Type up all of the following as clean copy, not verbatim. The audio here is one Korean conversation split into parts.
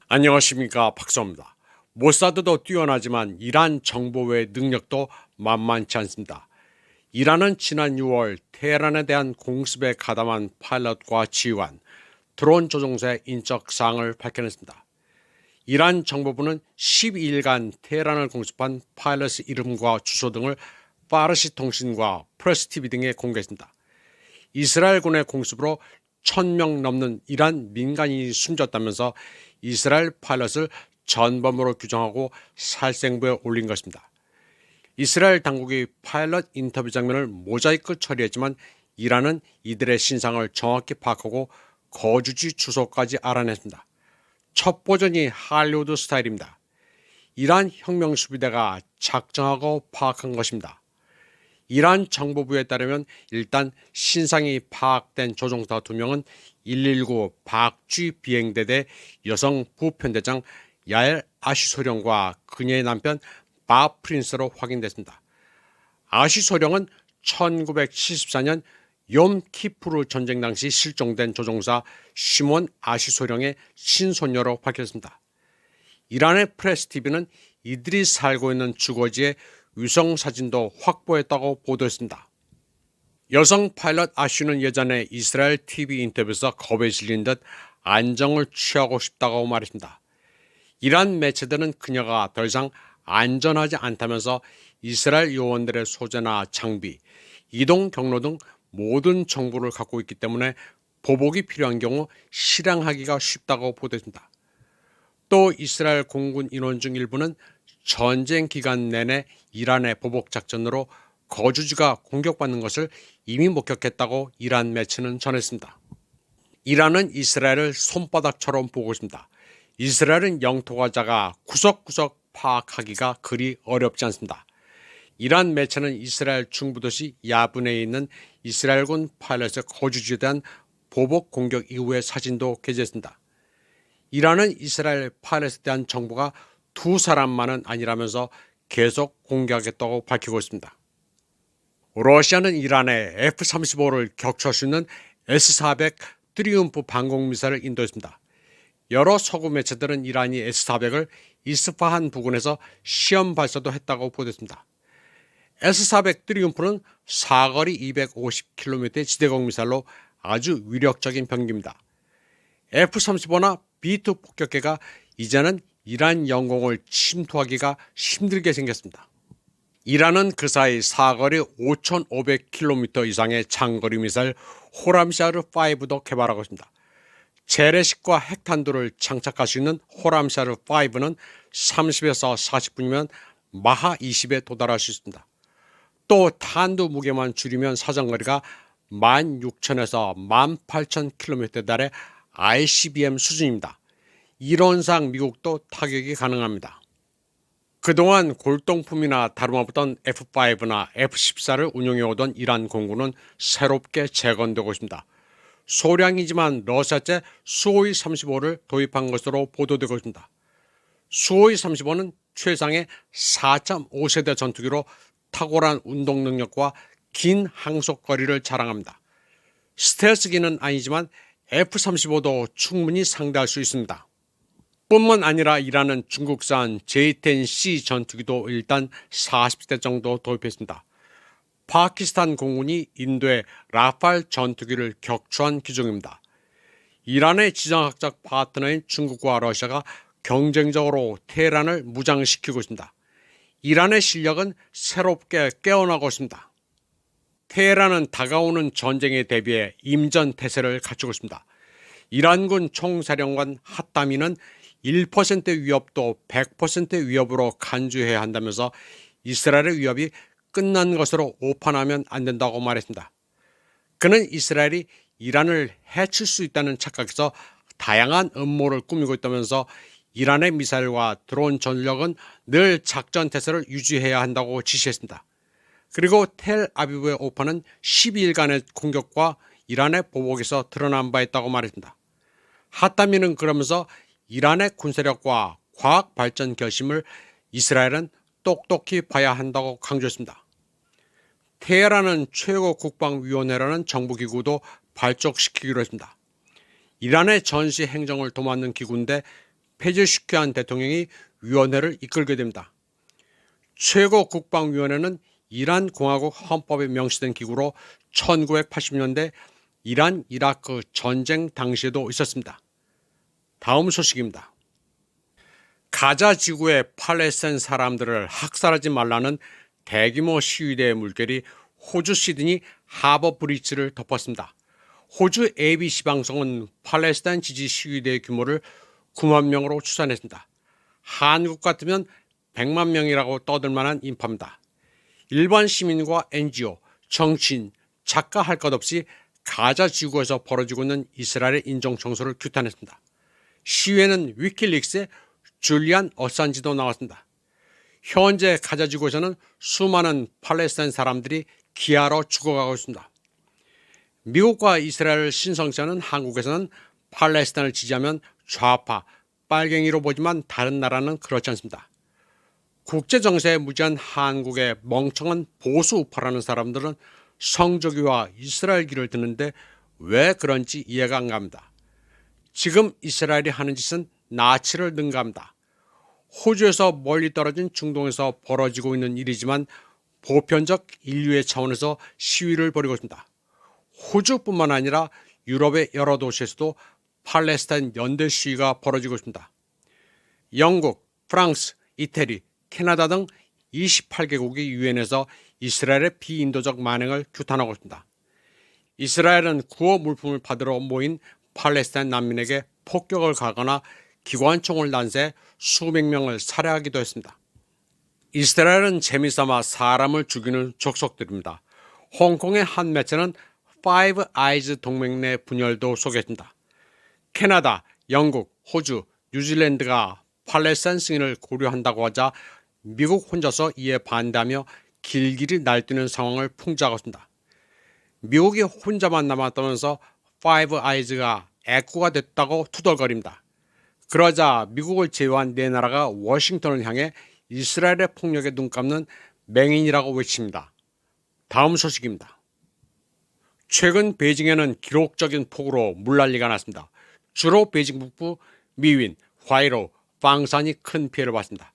안녕하십니까, 박사입니다. 모사드도 뛰어나지만 이란 정보의 능력도 만만치 않습니다. 이란은 지난 6월 테헤란에 대한 공습에 가담한 파일럿과 지휘관, 드론 조종사의 인적 사항을 밝혀냈습니다. 이란 정보부는 12일간 테헤란을 공습한 파일럿의 이름과 주소 등을 파르시 통신과 프레스 TV 등에 공개했습니다. 이스라엘군의 공습으로 1,000명 넘는 이란 민간인이 숨졌다면서 이스라엘 파일럿을 전범으로 규정하고 살생부에 올린 것입니다. 이스라엘 당국이 파일럿 인터뷰 장면을 모자이크 처리했지만 이란은 이들의 신상을 정확히 파악하고 거주지 주소까지 알아냈습니다. 첫 버전이 할리우드 스타일입니다. 이란 혁명수비대가 작정하고 파악한 것입니다. 이란 정보부에 따르면 일단 신상이 파악된 조종사 2명은 119 박쥐 비행대대 여성 부편대장 야엘 아시소령과 그녀의 남편 바 프린스로 확인됐습니다. 아시소령은 1974년 욤 키푸르 전쟁 당시 실종된 조종사 시몬 아시소령의 친손녀로 밝혔습니다. 이란의 프레스TV는 이들이 살고 있는 주거지의 위성사진도 확보했다고 보도했습니다. 여성 파일럿 아쉬는 예전에 이스라엘 TV 인터뷰에서 겁에 질린 듯 안정을 취하고 싶다고 말했습니다. 이란 매체들은 그녀가 더 이상 안전하지 않다면서 이스라엘 요원들의 소재나 장비, 이동 경로 등 모든 정보를 갖고 있기 때문에 보복이 필요한 경우 실행하기가 쉽다고 보도했습니다. 또 이스라엘 공군 인원 중 일부는 전쟁 기간 내내 이란의 보복 작전으로 거주지가 공격받는 것을 이미 목격했다고 이란 매체는 전했습니다. 이란은 이스라엘을 손바닥처럼 보고 있습니다. 이스라엘은 영토가 작아 구석구석 파악하기가 그리 어렵지 않습니다. 이란 매체는 이스라엘 중부도시 야분에 있는 이스라엘군 파일럿의 거주지에 대한 보복 공격 이후의 사진도 게재했습니다. 이란은 이스라엘 파일럿에 대한 정보가 2사람만은 아니라면서 계속 공개하겠다고 밝히고 있습니다. 러시아는 이란에 F-35를 격추할 수 있는 S-400 트리움프 방공미사일을 인도했습니다. 여러 서구 매체들은 이란이 S-400을 이스파한 부근에서 시험 발사도 했다고 보도했습니다. S-400 트리움프는 사거리 250km의 지대공 미사일로 아주 위력적인 병기입니다. F-35나 B-2 폭격기가 이제는 이란 영공을 침투하기가 힘들게 생겼습니다. 이란은 그 사이 사거리 5,500km 이상의 장거리 미사일 호람샤르5도 개발하고 있습니다. 재래식과 핵탄두를 장착할 수 있는 호람샤르5는 30에서 40분이면 마하 20에 도달할 수 있습니다. 또 탄두 무게만 줄이면 사정거리가 16,000에서 18,000km에 달해 ICBM 수준입니다. 이론상 미국도 타격이 가능합니다. 그동안 골동품이나 다름없던 F-5나 F-14를 운용해오던 이란 공군은 새롭게 재건되고 있습니다. 소량이지만 러시아제 수호이 35를 도입한 것으로 보도되고 있습니다. 수호이 35는 최상의 4.5세대 전투기로 탁월한 운동 능력과 긴 항속거리를 자랑합니다. 스텔스기는 아니지만 F-35도 충분히 상대할 수 있습니다. 뿐만 아니라 이란은 중국산 J-10C 전투기도 일단 40대 정도 도입했습니다. 파키스탄 공군이 인도의 라팔 전투기를 격추한 기종입니다. 이란의 지정학적 파트너인 중국과 러시아가 경쟁적으로 테헤란을 무장시키고 있습니다. 이란의 실력은 새롭게 깨어나고 있습니다. 테헤란은 다가오는 전쟁에 대비해 임전태세를 갖추고 있습니다. 이란군 총사령관 핫다미는 1% 위협도 100% 위협으로 간주해야 한다면서 이스라엘의 위협이 끝난 것으로 오판하면 안 된다고 말했습니다. 그는 이스라엘이 이란을 해칠 수 있다는 착각에서 다양한 음모를 꾸미고 있다면서 이란의 미사일과 드론 전력은 늘 작전 태세를 유지해야 한다고 지시했습니다. 그리고 텔아비브의 오판은 12일간의 공격과 이란의 보복에서 드러난 바 있다고 말했습니다. 핫다미는 그러면서 이란의 군사력과 과학 발전 결심을 이스라엘은 똑똑히 봐야 한다고 강조했습니다. 테헤란은 최고 국방위원회라는 정부기구도 발족시키기로 했습니다. 이란의 전시 행정을 도맡는 기구인데 페제슈키안 대통령이 위원회를 이끌게 됩니다. 최고국방위원회는 이란 공화국 헌법에 명시된 기구로 1980년대 이란 이라크 전쟁 당시에도 있었습니다. 다음 소식입니다. 가자 지구의 팔레스타인 사람들을 학살하지 말라는 대규모 시위대의 물결이 호주 시드니 하버 브리지를 덮었습니다. 호주 ABC 방송은 팔레스타인 지지 시위대의 규모를 9만 명으로 추산했습니다. 한국 같으면 100만 명이라고 떠들 만한 인파입니다. 일반 시민과 NGO, 정치인, 작가 할 것 없이 가자 지구에서 벌어지고 있는 이스라엘의 인종 청소를 규탄했습니다. 시위에는 위킬릭스의 줄리안 어산지도 나왔습니다. 현재 가자 지구에서는 수많은 팔레스타인 사람들이 기아로 죽어가고 있습니다. 미국과 이스라엘을 신성시하는 한국에서는 팔레스타인을 지지하면 좌파, 빨갱이로 보지만 다른 나라는 그렇지 않습니다. 국제정세에 무지한 한국의 멍청한 보수 우파라는 사람들은 성조기와 이스라엘기를 듣는데 왜 그런지 이해가 안 갑니다. 지금 이스라엘이 하는 짓은 나치를 능가합니다. 호주에서 멀리 떨어진 중동에서 벌어지고 있는 일이지만 보편적 인류의 차원에서 시위를 벌이고 있습니다. 호주뿐만 아니라 유럽의 여러 도시에서도 팔레스타인 연대 시위가 벌어지고 있습니다. 영국, 프랑스, 이태리, 캐나다 등 28개국이 유엔에서 이스라엘의 비인도적 만행을 규탄하고 있습니다. 이스라엘은 구호 물품을 받으러 모인 팔레스타인 난민에게 폭격을 가거나 기관총을 난사해 수백 명을 살해하기도 했습니다. 이스라엘은 재미삼아 사람을 죽이는 족속들입니다. 홍콩의 한 매체는 파이브 아이즈 동맹 내 분열도 소개했습니다. 캐나다, 영국, 호주, 뉴질랜드가 팔레스타인 승인을 고려한다고 하자 미국 혼자서 이에 반대하며 길길이 날뛰는 상황을 풍자하고 있습니다. 미국이 혼자만 남았다면서 파이브 아이즈가 애꾸가 됐다고 투덜거립니다. 그러자 미국을 제외한 네 나라가 워싱턴을 향해 이스라엘의 폭력에 눈 감는 맹인이라고 외칩니다. 다음 소식입니다. 최근 베이징에는 기록적인 폭우로 물난리가 났습니다. 주로 베이징 북부 미윈, 화이로, 방산이 큰 피해를 봤습니다.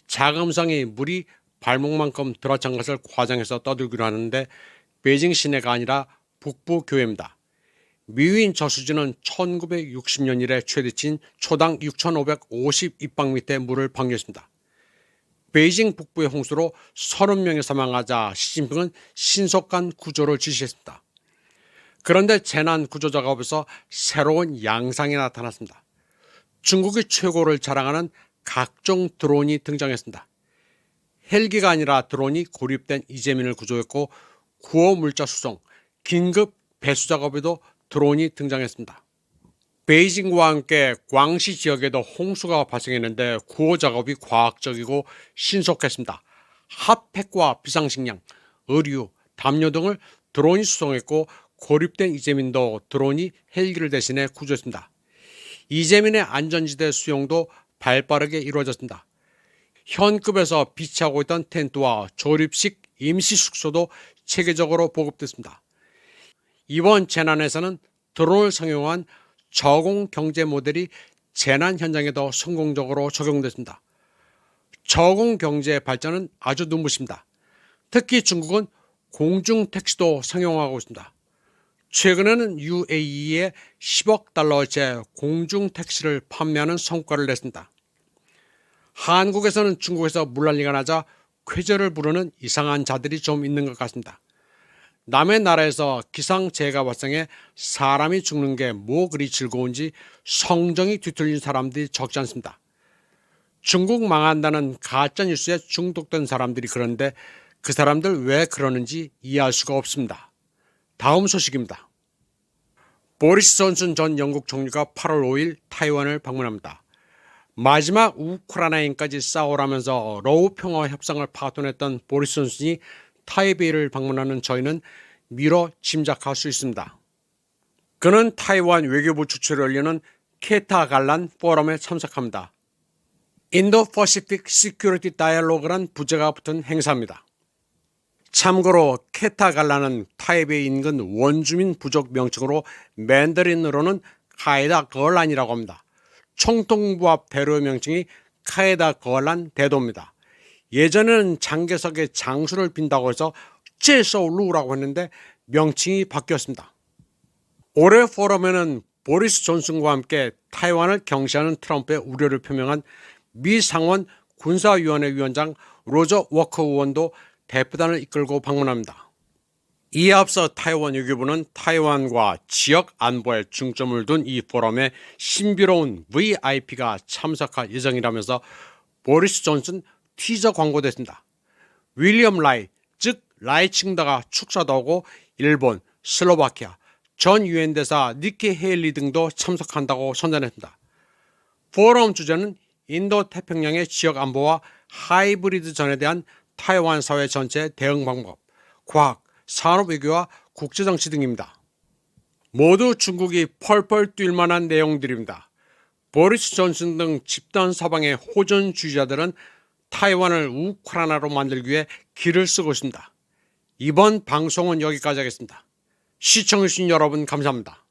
자금성이 물이 발목만큼 들어찬 것을 과장해서 떠들기로 하는데 베이징 시내가 아니라 북부 교외입니다. 미윈 저수지는 1960년 이래 최대치인 초당 6,550입방미터의 물을 방류했습니다. 베이징 북부의 홍수로 30명이 사망하자 시진핑은 신속한 구조를 지시했습니다. 그런데 재난 구조 작업에서 새로운 양상이 나타났습니다. 중국이 최고를 자랑하는 각종 드론이 등장했습니다. 헬기가 아니라 드론이 고립된 이재민을 구조했고 구호 물자 수송, 긴급 배수 작업에도 드론이 등장했습니다. 베이징과 함께 광시 지역에도 홍수가 발생했는데 구호 작업이 과학적이고 신속했습니다. 핫팩과 비상식량, 의류, 담요 등을 드론이 수송했고 고립된 이재민도 드론이 헬기를 대신해 구조했습니다. 이재민의 안전지대 수용도 발빠르게 이루어졌습니다. 현급에서 비치하고 있던 텐트와 조립식 임시 숙소도 체계적으로 보급됐습니다. 이번 재난에서는 드론을 상용한 저공 경제 모델이 재난 현장에도 성공적으로 적용됐습니다. 저공 경제의 발전은 아주 눈부십니다. 특히 중국은 공중 택시도 상용하고 있습니다. 최근에는 UAE에 10억 달러어치의 공중 택시를 판매하는 성과를 냈습니다. 한국에서는 중국에서 물난리가 나자 쾌재를 부르는 이상한 자들이 좀 있는 것 같습니다. 남의 나라에서 기상재해가 발생해 사람이 죽는 게 뭐 그리 즐거운지 성정이 뒤틀린 사람들이 적지 않습니다. 중국 망한다는 가짜뉴스에 중독된 사람들이 그런데 그 사람들 왜 그러는지 이해할 수가 없습니다. 다음 소식입니다. 보리스 존슨 전 영국 총리가 8월 5일 타이완을 방문합니다. 마지막 우크라이나인까지 싸우라면서 러우 평화 협상을 파토냈던 보리스 존슨이 타이베이를 방문하는 저희는 미뤄 짐작할 수 있습니다. 그는 타이완 외교부 주최를 열리는 케타 갈란 포럼에 참석합니다. 인도 퍼시픽 시큐리티 다이얼로그란 부제가 붙은 행사입니다. 참고로 케타 갈란은 타이베이 인근 원주민 부족 명칭으로 맨더린으로는 카이다 걸란이라고 합니다. 총통부합 대로의 명칭이 카에다 거란 대도입니다. 예전에는 장개석의 장수를 빈다고 해서 제소루라고 했는데 명칭이 바뀌었습니다. 올해 포럼에는 보리스 존슨과 함께 타이완을 경시하는 트럼프의 우려를 표명한 미 상원 군사위원회 위원장 로저 워커 의원도 대표단을 이끌고 방문합니다. 이에 앞서 타이완 외교부는 타이완과 지역 안보에 중점을 둔 이 포럼에 신비로운 VIP가 참석할 예정이라면서 보리스 존슨 티저 광고도 했습니다. 윌리엄 라이, 즉 라이칭다가 축사도 하고 일본, 슬로바키아, 전 유엔 대사 니키 헤일리 등도 참석한다고 선전했습니다. 포럼 주제는 인도 태평양의 지역 안보와 하이브리드 전에 대한 타이완 사회 전체의 대응 방법, 과학, 산업 외교와 국제정치 등입니다. 모두 중국이 펄펄 뛸 만한 내용들입니다. 보리스 존슨 등 집단 서방의 호전주의자들은 타이완을 우크라이나로 만들기 위해 기를 쓰고 있습니다. 이번 방송은 여기까지 하겠습니다. 시청해주신 여러분 감사합니다.